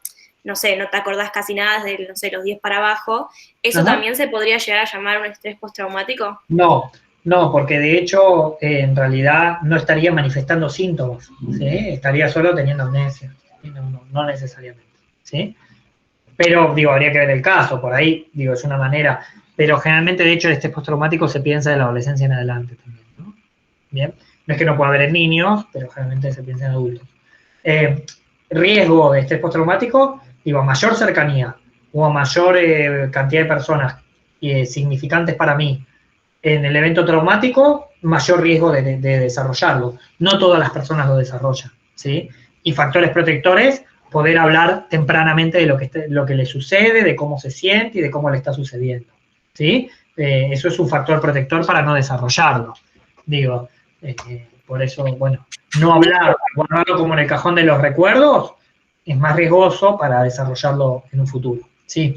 no sé, no te acordás casi nada desde, no sé, los 10 para abajo. ¿Eso también se podría llegar a llamar un estrés postraumático? No, porque de hecho, en realidad no estaría manifestando síntomas, ¿sí? Estaría solo teniendo amnesia, ¿sí? No necesariamente, ¿sí? Pero, digo, habría que ver el caso, por ahí, digo, es una manera, pero generalmente, de hecho, el estrés postraumático se piensa de la adolescencia en adelante también, ¿no? Bien, no es que no pueda haber en niños, pero generalmente se piensa en adultos. Riesgo de estrés postraumático, digo, a mayor cercanía o a mayor cantidad de personas significantes para mí en el evento traumático, mayor riesgo de desarrollarlo. No todas las personas lo desarrollan, ¿sí? Y factores protectores, poder hablar tempranamente de lo que le sucede, de cómo se siente y de cómo le está sucediendo, ¿sí? Eso es un factor protector para no desarrollarlo. Digo, por eso, bueno, no hablar, guardarlo como en el cajón de los recuerdos, es más riesgoso para desarrollarlo en un futuro, ¿sí?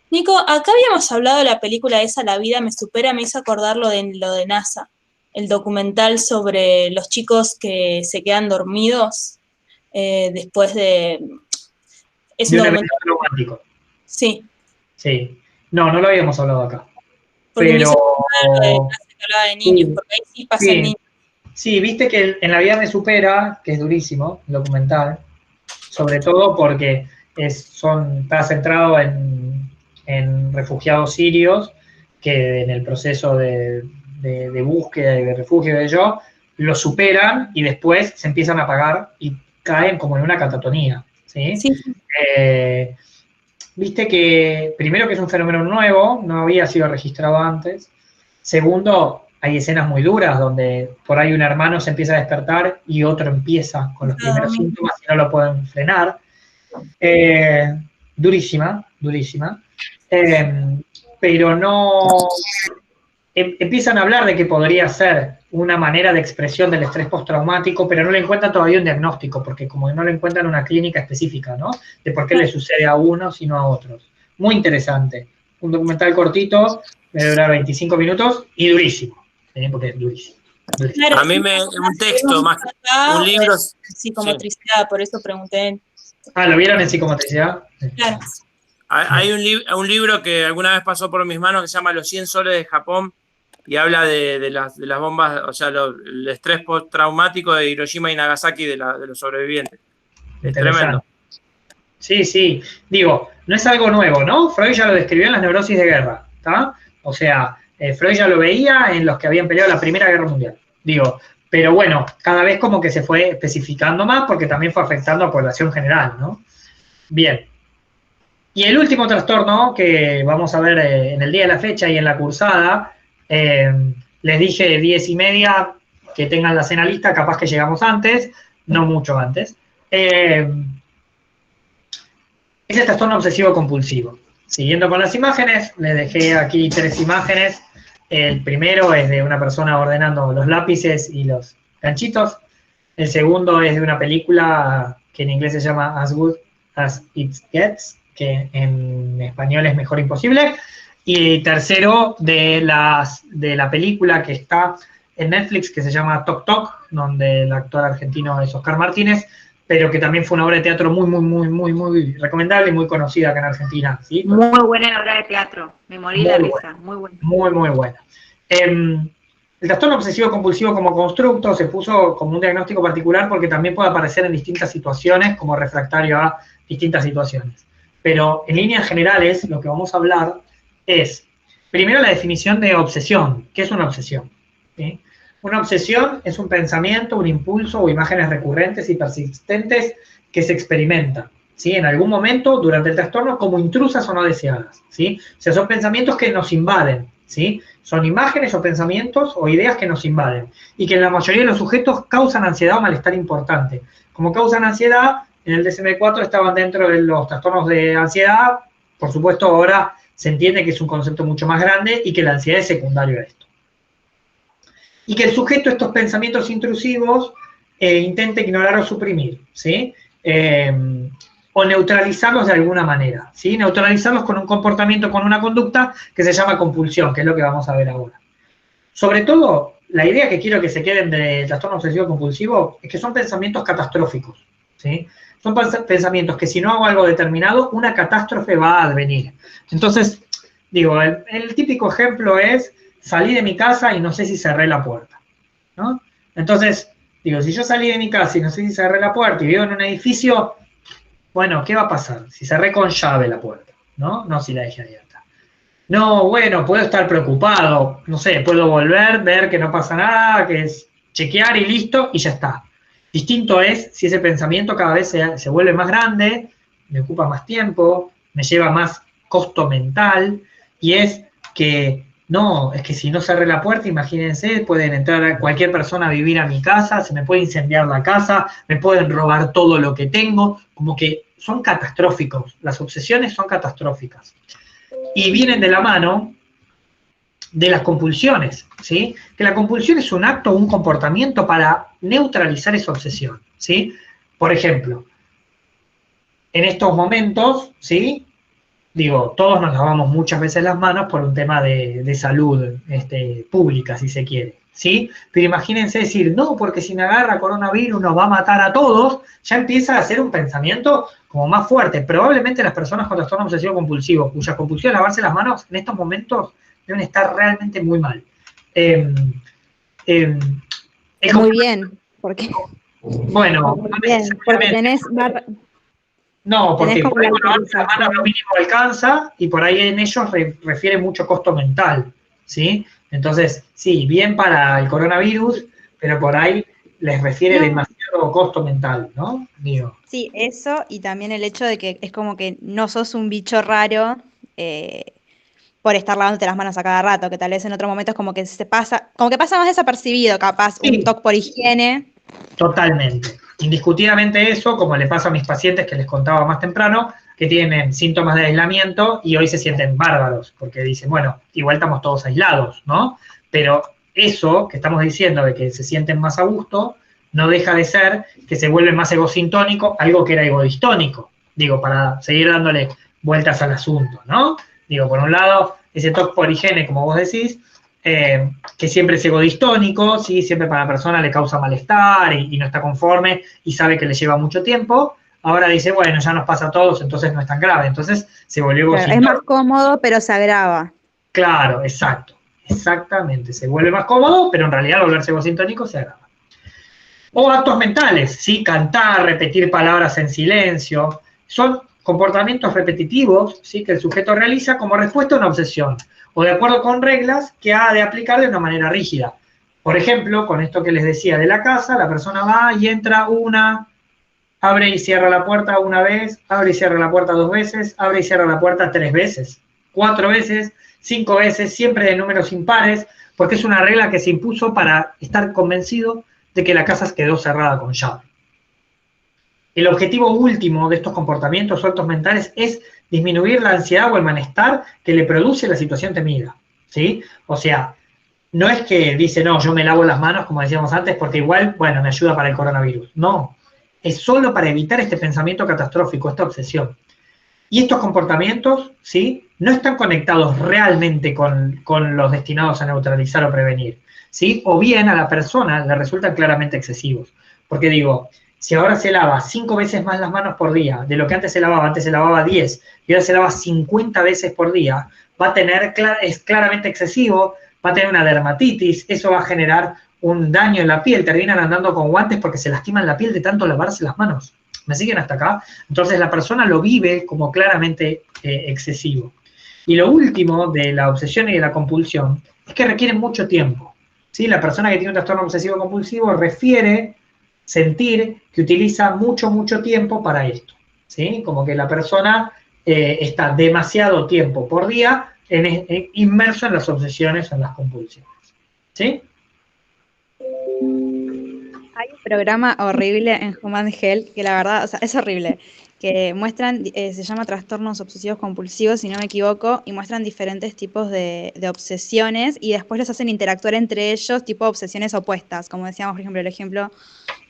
Nico, acá habíamos hablado de la película esa, La vida me supera, me hizo acordar lo de NASA, el documental sobre los chicos que se quedan dormidos después de... Es un evento traumático. Sí. Sí. No lo habíamos hablado acá. Porque pero... de clase que hablaba de niños, porque ahí sí pasa el niño. Sí, viste que en La vida me supera, que es durísimo, el documental, sobre todo porque está centrado en refugiados sirios que en el proceso de búsqueda y de refugio de ellos lo superan y después se empiezan a apagar y caen como en una catatonía, ¿sí? Sí. Viste que, primero, que es un fenómeno nuevo, no había sido registrado antes. Segundo, hay escenas muy duras donde por ahí un hermano se empieza a despertar y otro empieza con los primeros síntomas y no lo pueden frenar. Durísima, durísima. Pero no... Empiezan a hablar de que podría ser una manera de expresión del estrés postraumático, pero no le encuentran todavía un diagnóstico, porque como no le encuentran una clínica específica, ¿no? De por qué le sucede a unos y no a otros. Muy interesante. Un documental cortito, debe durar 25 minutos y durísimo, porque es durísimo. Claro, a mí un texto más, un libro. Psicomotricidad, por eso pregunté. ¿Lo vieron en psicomotricidad? Claro. Hay un libro que alguna vez pasó por mis manos que se llama Los 100 soles de Japón y habla de las bombas, o sea, el estrés postraumático de Hiroshima y Nagasaki de los sobrevivientes. Es tremendo. Sí. Digo, no es algo nuevo, ¿no? Freud ya lo describió en las neurosis de guerra, ¿está? O sea, Freud ya lo veía en los que habían peleado la Primera Guerra Mundial. Digo, pero bueno, cada vez como que se fue especificando más porque también fue afectando a población general, ¿no? Bien. Y el último trastorno que vamos a ver en el día de la fecha y en la cursada, les dije 10:30 que tengan la cena lista, capaz que llegamos antes, no mucho antes. Es el trastorno obsesivo compulsivo. Siguiendo con las imágenes, les dejé aquí 3 imágenes. El primero es de una persona ordenando los lápices y los ganchitos. El segundo es de una película que en inglés se llama As Good As It Gets, que en español es Mejor Imposible. Y tercero, de la película que está en Netflix, que se llama Toc Toc, donde el actor argentino es Oscar Martínez, pero que también fue una obra de teatro muy recomendable y muy conocida acá en Argentina, ¿sí? Muy buena obra de teatro, me morí la risa, muy buena. Muy buena. El trastorno obsesivo compulsivo como constructo se puso como un diagnóstico particular porque también puede aparecer en distintas situaciones como refractario a distintas situaciones. Pero en líneas generales lo que vamos a hablar es, primero, la definición de obsesión. ¿Qué es una obsesión? ¿Sí? Una obsesión es un pensamiento, un impulso o imágenes recurrentes y persistentes que se experimentan, ¿sí? En algún momento durante el trastorno como intrusas o no deseadas, ¿sí? O sea, son pensamientos que nos invaden, ¿sí? Son imágenes o pensamientos o ideas que nos invaden y que en la mayoría de los sujetos causan ansiedad o malestar importante. Como causan ansiedad, en el DSM-4 estaban dentro de los trastornos de ansiedad. Por supuesto, ahora se entiende que es un concepto mucho más grande y que la ansiedad es secundario a esto. Y que el sujeto estos pensamientos intrusivos intente ignorar o suprimir, ¿sí? O neutralizarlos de alguna manera, ¿sí? Neutralizarlos con un comportamiento, con una conducta que se llama compulsión, que es lo que vamos a ver ahora. Sobre todo, la idea que quiero que se queden del trastorno obsesivo compulsivo es que son pensamientos catastróficos, ¿sí? Son pensamientos que si no hago algo determinado, una catástrofe va a advenir. Entonces, digo, el típico ejemplo es, salí de mi casa y no sé si cerré la puerta, ¿no? Entonces, digo, si yo salí de mi casa y no sé si cerré la puerta y vivo en un edificio, bueno, ¿qué va a pasar? Si cerré con llave la puerta, ¿no? No si la dejé abierta. No, bueno, puedo estar preocupado, no sé, puedo volver, ver que no pasa nada, que es chequear y listo, y ya está. Distinto es si ese pensamiento cada vez se vuelve más grande, me ocupa más tiempo, me lleva más costo mental, y es que, no, es que si no cerré la puerta, imagínense, pueden entrar cualquier persona a vivir a mi casa, se me puede incendiar la casa, me pueden robar todo lo que tengo, como que son catastróficos, las obsesiones son catastróficas. Y vienen de la mano de las compulsiones, ¿sí? Que la compulsión es un acto o un comportamiento para neutralizar esa obsesión, ¿sí? Por ejemplo, en estos momentos, ¿sí? Digo, todos nos lavamos muchas veces las manos por un tema de salud pública, si se quiere, ¿sí? Pero imagínense decir, no, porque si me agarra coronavirus nos va a matar a todos, ya empieza a ser un pensamiento como más fuerte. Probablemente las personas con trastorno obsesivo compulsivo, cuya compulsión es lavarse las manos, en estos momentos deben estar realmente muy mal. Muy bien, porque... Bueno, Muy bien, porque tenés... No, porque tenés como por ahí la con la mano lo mínimo alcanza y por ahí en ellos refiere mucho costo mental, ¿sí? Entonces, sí, bien para el coronavirus, pero por ahí les refiere demasiado costo mental, ¿no? Digo. Sí, eso, y también el hecho de que es como que no sos un bicho raro por estar lavándote las manos a cada rato, que tal vez en otros momentos como que como que pasa más desapercibido, capaz, Sí. un toque por higiene. Totalmente. Indiscutiblemente eso, como le pasa a mis pacientes que les contaba más temprano, que tienen síntomas de aislamiento y hoy se sienten bárbaros, porque dicen, bueno, igual estamos todos aislados, ¿no? Pero eso que estamos diciendo de que se sienten más a gusto, no deja de ser que se vuelve más egosintónico, algo que era egodistónico, digo, para seguir dándole vueltas al asunto, ¿no? Digo, por un lado, ese toque por higiene, como vos decís, que siempre es egodistónico, ¿sí? Siempre para la persona le causa malestar y no está conforme y sabe que le lleva mucho tiempo. Ahora dice, bueno, ya nos pasa a todos, entonces no es tan grave. Entonces se volvió Claro, es más cómodo, pero se agrava. Claro, exacto. Exactamente. Se vuelve más cómodo, pero en realidad al volverse egosintónico se agrava. O actos mentales, ¿sí? Cantar, repetir palabras en silencio. Son comportamientos repetitivos, ¿sí? Que el sujeto realiza como respuesta a una obsesión o de acuerdo con reglas que ha de aplicar de una manera rígida. Por ejemplo, con esto que les decía de la casa, la persona va y entra abre y cierra la puerta una vez, abre y cierra la puerta 2 veces, abre y cierra la puerta 3 veces, 4 veces, 5 veces, siempre de números impares, porque es una regla que se impuso para estar convencido de que la casa quedó cerrada con llave. El objetivo último de estos comportamientos sueltos mentales es disminuir la ansiedad o el malestar que le produce la situación temida, ¿sí? O sea, no es que dice, no, yo me lavo las manos, como decíamos antes, porque igual, bueno, me ayuda para el coronavirus. No, es solo para evitar este pensamiento catastrófico, esta obsesión. Y estos comportamientos, ¿sí? No están conectados realmente con los destinados a neutralizar o prevenir, ¿sí? O bien a la persona le resultan claramente excesivos. Porque digo, si ahora se lava 5 veces más las manos por día de lo que antes se lavaba 10, y ahora se lava 50 veces por día, es claramente excesivo, va a tener una dermatitis, eso va a generar un daño en la piel, terminan andando con guantes porque se lastiman la piel de tanto lavarse las manos. ¿Me siguen hasta acá? Entonces la persona lo vive como claramente excesivo. Y lo último de la obsesión y de la compulsión es que requieren mucho tiempo, ¿sí? La persona que tiene un trastorno obsesivo compulsivo refiere sentir que utiliza mucho tiempo para esto, ¿sí? Como que la persona está demasiado tiempo por día inmerso en las obsesiones o en las compulsiones, ¿sí? Hay un programa horrible en Human Health, que la verdad, o sea, es horrible, que muestran, se llama Trastornos Obsesivos Compulsivos, si no me equivoco, y muestran diferentes tipos de obsesiones y después los hacen interactuar entre ellos, tipo obsesiones opuestas, como decíamos, por ejemplo, el ejemplo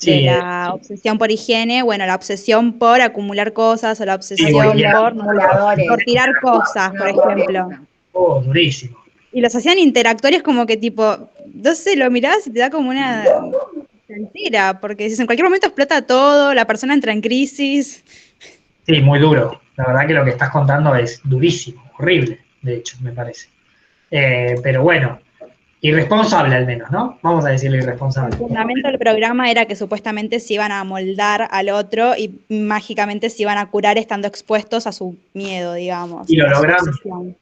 de la obsesión por higiene, bueno, la obsesión por acumular cosas o la obsesión por tirar cosas, por ejemplo. Oh, durísimo. Y los hacían interactuar y es como que tipo, no sé, lo mirás y te da como una mentira, porque en cualquier momento explota todo, la persona entra en crisis. Sí, muy duro. La verdad que lo que estás contando es durísimo, horrible, de hecho, me parece. Pero bueno, irresponsable al menos, ¿no? Vamos a decirle irresponsable. El fundamento del programa era que supuestamente se iban a moldar al otro y mágicamente se iban a curar estando expuestos a su miedo, digamos. ¿Y lo lograron?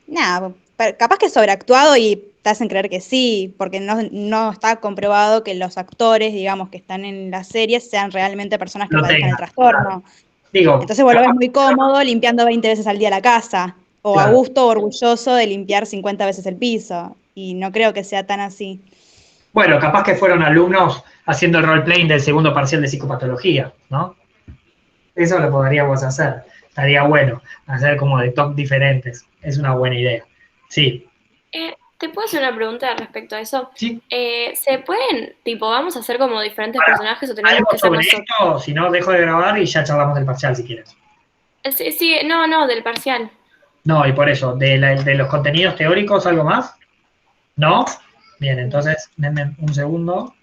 Nada, capaz que sobreactuado y te hacen creer que sí, porque no está comprobado que los actores, digamos, que están en la serie sean realmente personas que padezcan el trastorno. Claro. Digo, entonces volvés muy cómodo limpiando 20 veces al día la casa, o claro, a gusto o orgulloso de limpiar 50 veces el piso, y no creo que sea tan así. Bueno, capaz que fueron alumnos haciendo el role-playing del segundo parcial de psicopatología, ¿no? Eso lo podríamos hacer. Estaría bueno, hacer como de top diferentes. Es una buena idea. Sí. ¿Te puedo hacer una pregunta respecto a eso? Sí. ¿Se pueden, tipo, vamos a hacer como diferentes personajes o tenemos que ser nosotros? Esto, si no, dejo de grabar y ya charlamos del parcial si quieres. Sí, no, del parcial. No, y por eso, de los contenidos teóricos, ¿algo más? ¿No? Bien, entonces, denme un segundo.